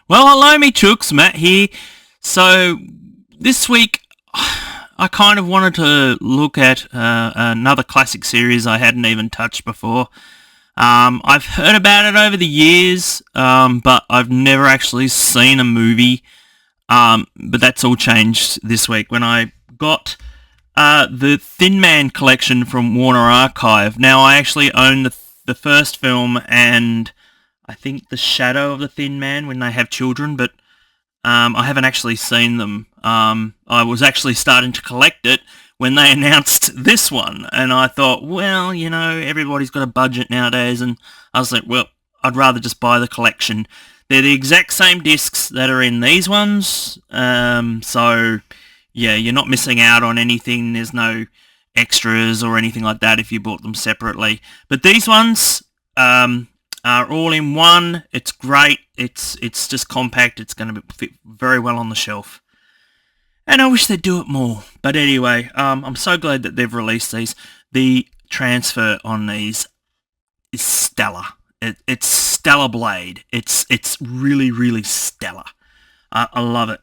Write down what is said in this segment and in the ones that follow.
Well, hello, me chooks, Matt here. So, this week, I kind of wanted to look at another classic series I hadn't even touched before. I've heard about it over the years, but I've never actually seen a movie. But that's all changed this week when I got the Thin Man collection from Warner Archive. Now, I actually own the first film and I think The Shadow of the Thin Man when they have children, but I haven't actually seen them. I was actually starting to collect it when they announced this one, and I thought, well, everybody's got a budget nowadays, and I was like, well, I'd rather just buy the collection. They're the exact same discs that are in these ones, so yeah, you're not missing out on anything. There's no extras or anything like that if you bought them separately. But these ones are all in one. It's great. It's just compact. It's going to fit very well on the shelf. And I wish they'd do it more. But anyway, I'm so glad that they've released these. The transfer on these is stellar. It's stellar blade. It's really, really stellar. I love it.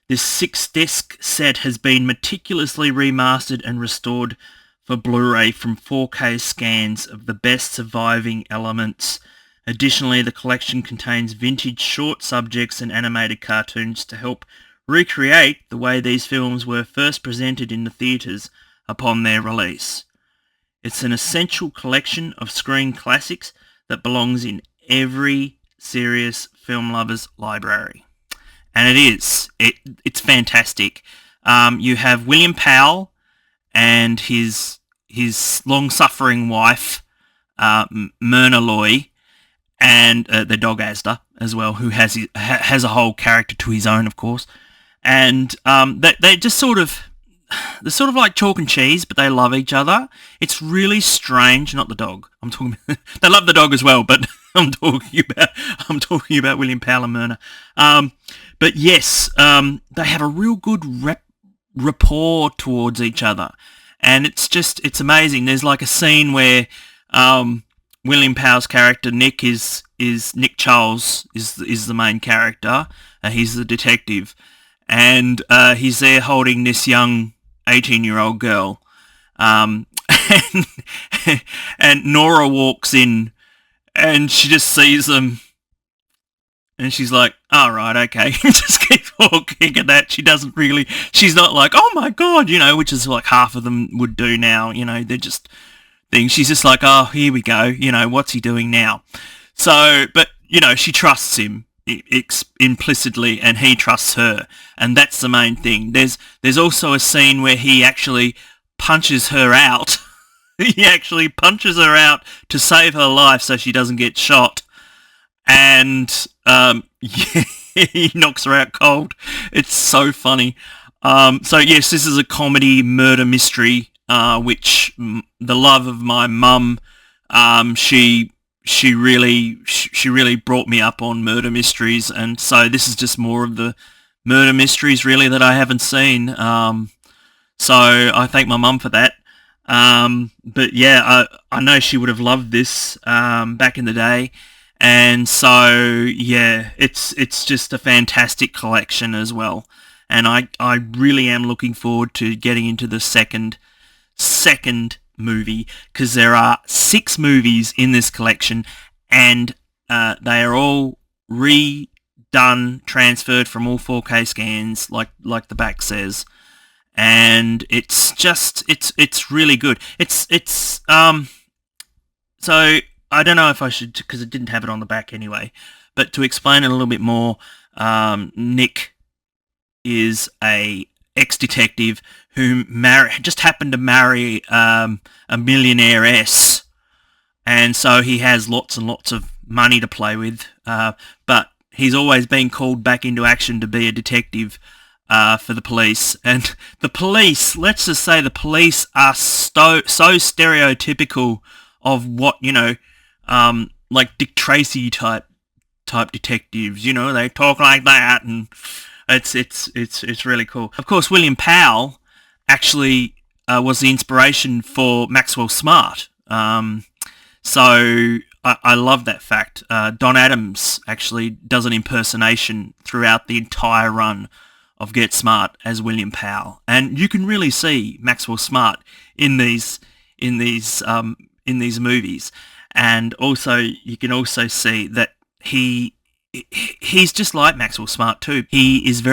This 6-disc set has been meticulously remastered and restored for Blu-ray from 4K scans of the best surviving elements. Additionally, the collection contains vintage short subjects and animated cartoons to help recreate the way these films were first presented in the theatres upon their release. It's an essential collection of screen classics that belongs in every serious film lover's library. And it is. It's fantastic. You have William Powell and his long-suffering wife, Myrna Loy, and the dog Asda as well, who has a whole character to his own, of course. And they're just they're sort of like chalk and cheese, but they love each other. It's really strange. Not the dog. I'm talking. They love the dog as well, but I'm talking about William Powell and Myrna. But yes, they have a real good rapport towards each other, and it's amazing. There's like a scene where William Powell's character Nick is Nick Charles is the main character. He's the detective, and he's there holding this young 18-year-old girl, and Nora walks in, and she just sees them. And she's like, all right, okay, just keep walking at that. She's not like, oh my God, which is like half of them would do now, they're just things. She's just like, oh, here we go, what's he doing now? So, but, she trusts him implicitly and he trusts her. And that's the main thing. There's also a scene where he actually punches her out. He actually punches her out to save her life so she doesn't get shot. And yeah, he knocks her out cold. It's so funny. So yes, this is a comedy murder mystery, which the love of my mum, she really brought me up on murder mysteries, and so this is just more of the murder mysteries really that I haven't seen. So I thank my mum for that. But yeah, I know she would have loved this back in the day. And so, yeah, it's just a fantastic collection as well. And I really am looking forward to getting into the second movie, because there are 6 movies in this collection, and they are all redone, transferred from all 4K scans, like the back says. And it's really good. So I don't know if I should, because it didn't have it on the back anyway, but to explain it a little bit more, Nick is a ex-detective who just happened to marry a millionaire-ess, and so he has lots and lots of money to play with, but he's always been called back into action to be a detective for the police. And the police, let's just say the police are so stereotypical of what, like Dick Tracy type detectives, they talk like that, and it's really cool. Of course, William Powell actually was the inspiration for Maxwell Smart. So I love that fact. Don Adams actually does an impersonation throughout the entire run of Get Smart as William Powell, and you can really see Maxwell Smart in these movies, and also you can also see that he's just like Maxwell Smart too. He's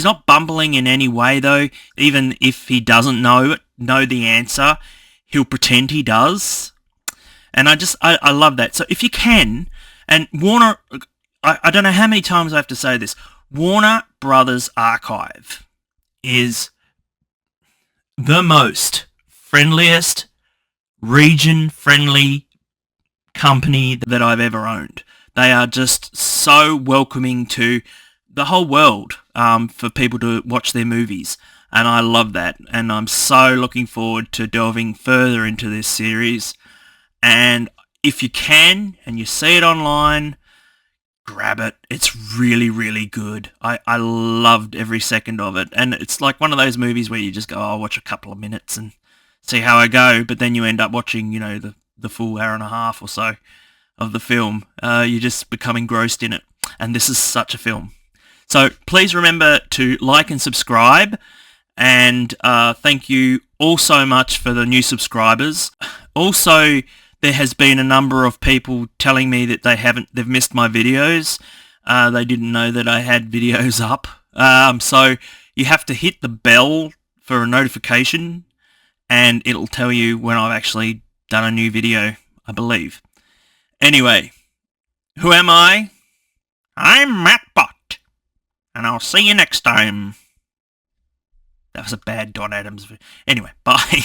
not bumbling in any way though. Even if he doesn't know the answer, he'll pretend he does. And I love that. So if you can, and Warner, I don't know how many times I have to say this, Warner Brothers Archive is the most friendliest, region-friendly company that I've ever owned. They are just so welcoming to the whole world for people to watch their movies. And I love that. And I'm so looking forward to delving further into this series. And if you can, and you see it online, grab it. It's really, really good. I loved every second of it. And it's like one of those movies where you just go, I'll watch a couple of minutes and see how I go. But then you end up watching, the full hour and a half or so of the film. You just become engrossed in it. And this is such a film. So please remember to like and subscribe. And thank you all so much for the new subscribers. Also, there has been a number of people telling me that they've missed my videos. They didn't know that I had videos up. So you have to hit the bell for a notification, and it'll tell you when I've actually done a new video, I believe. Anyway, who am I? I'm Matt Bott, and I'll see you next time. That was a bad Don Adams. Anyway, bye.